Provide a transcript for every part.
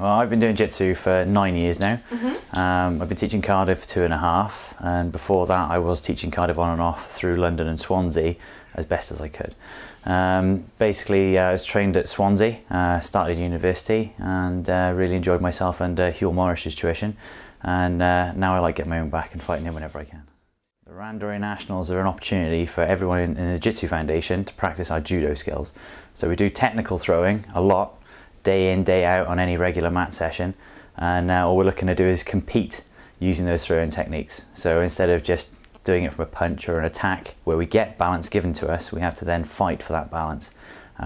Well, I've been doing Jitsu for 9 years now. I've been teaching Cardiff for 2.5, and before that I was teaching Cardiff on and off through London and Swansea as best as I could. Basically, I was trained at Swansea, started university, and really enjoyed myself under Hugh Morris's tuition, and now I like getting my own back and fighting him whenever I can. The Randori Nationals are an opportunity for everyone in the Jitsu Foundation to practice our judo skills. So we do technical throwing a lot, day in, day out on any regular mat session, and all we're looking to do is compete using those throwing techniques. So instead of just doing it from a punch or an attack where we get balance given to us, we have to then fight for that balance,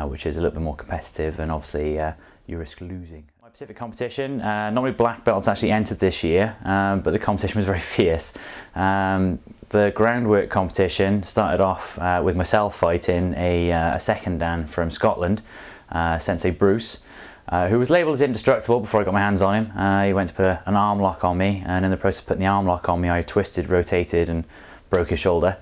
which is a little bit more competitive, and obviously you risk losing. My Pacific competition, normally black belts actually entered this year, but the competition was very fierce. The groundwork competition started off with myself fighting a second dan from Scotland, Sensei Bruce, who was labelled as indestructible before I got my hands on him. He went to put an arm lock on me, and in the process of putting the arm lock on me, I twisted, rotated and broke his shoulder,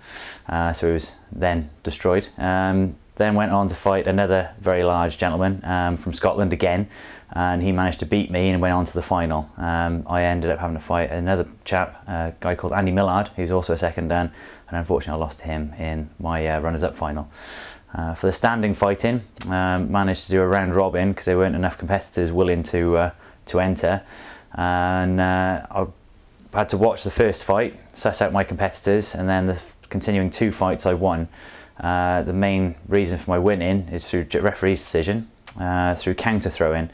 so he was then destroyed. Then went on to fight another very large gentleman from Scotland again, and he managed to beat me and went on to the final. I ended up having to fight another chap, a guy called Andy Millard, who's also a second dan, and unfortunately I lost to him in my runners-up final. For the standing fighting, managed to do a round robin because there weren't enough competitors willing to enter, and I had to watch the first fight, suss out my competitors, and then the continuing 2 fights I won. The main reason for my winning is through referee's decision, through counter throwing.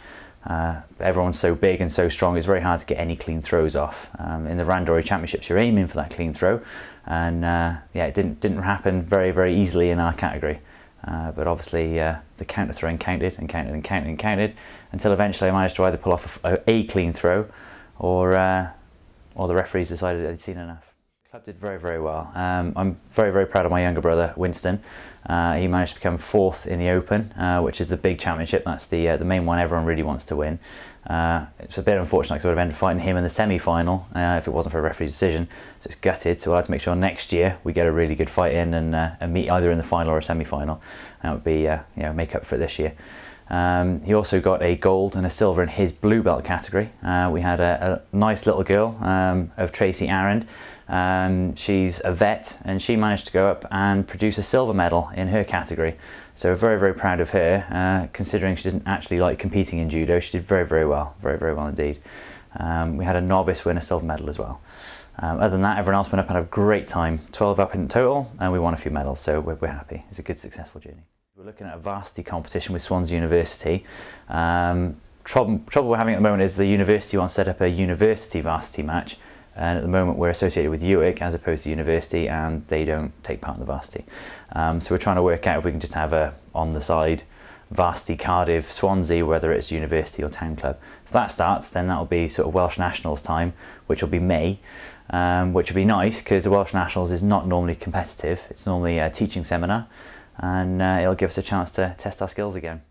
Everyone's so big and so strong, it's very hard to get any clean throws off. In the Randori Championships, you're aiming for that clean throw, and yeah, it didn't happen very easily in our category. But obviously the counter throwing counted and counted and counted and counted until eventually I managed to either pull off a clean throw, or the referees decided they'd seen enough. The club did very well. I'm very proud of my younger brother Winston. He managed to become 4th in the Open, which is the big championship. That's the main one everyone really wants to win. It's a bit unfortunate because I would have ended up fighting him in the semi-final if it wasn't for a referee's decision. So it's gutted. So I had to make sure next year we get a really good fight in and meet either in the final or a semi-final. That would be you know, make up for it this year. He also got a gold and a silver in his blue belt category. We had a nice little girl of Tracy Arend. She's a vet, and she managed to go up and produce a silver medal in her category. So very proud of her, considering she doesn't actually like competing in judo. She did very well indeed. We had a novice win a silver medal as well. Other than that, everyone else went up and had a great time. 12 up in total, and we won a few medals, so we're happy. It's a good, successful journey. We're looking at a varsity competition with Swansea University. Trouble we're having at the moment is the university wants to set up a university varsity match, and at the moment we're associated with UIC as opposed to university, and they don't take part in the varsity. So we're trying to work out if we can just have a on the side varsity Cardiff Swansea, whether it's university or town club. If that starts, then that'll be sort of Welsh Nationals time, which will be May, which will be nice because the Welsh Nationals is not normally competitive. It's normally a teaching seminar, and it'll give us a chance to test our skills again.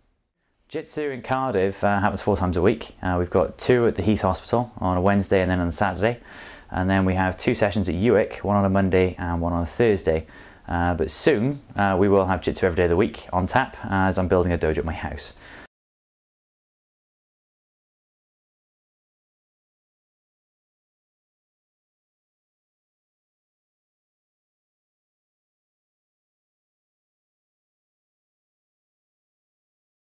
Jitsu in Cardiff happens 4 times a week. We've got 2 at the Heath Hospital on a Wednesday and then on a Saturday, and then we have 2 sessions at UIC, one on a Monday and one on a Thursday. But soon we will have Jitsu every day of the week on tap, as I'm building a dojo at my house.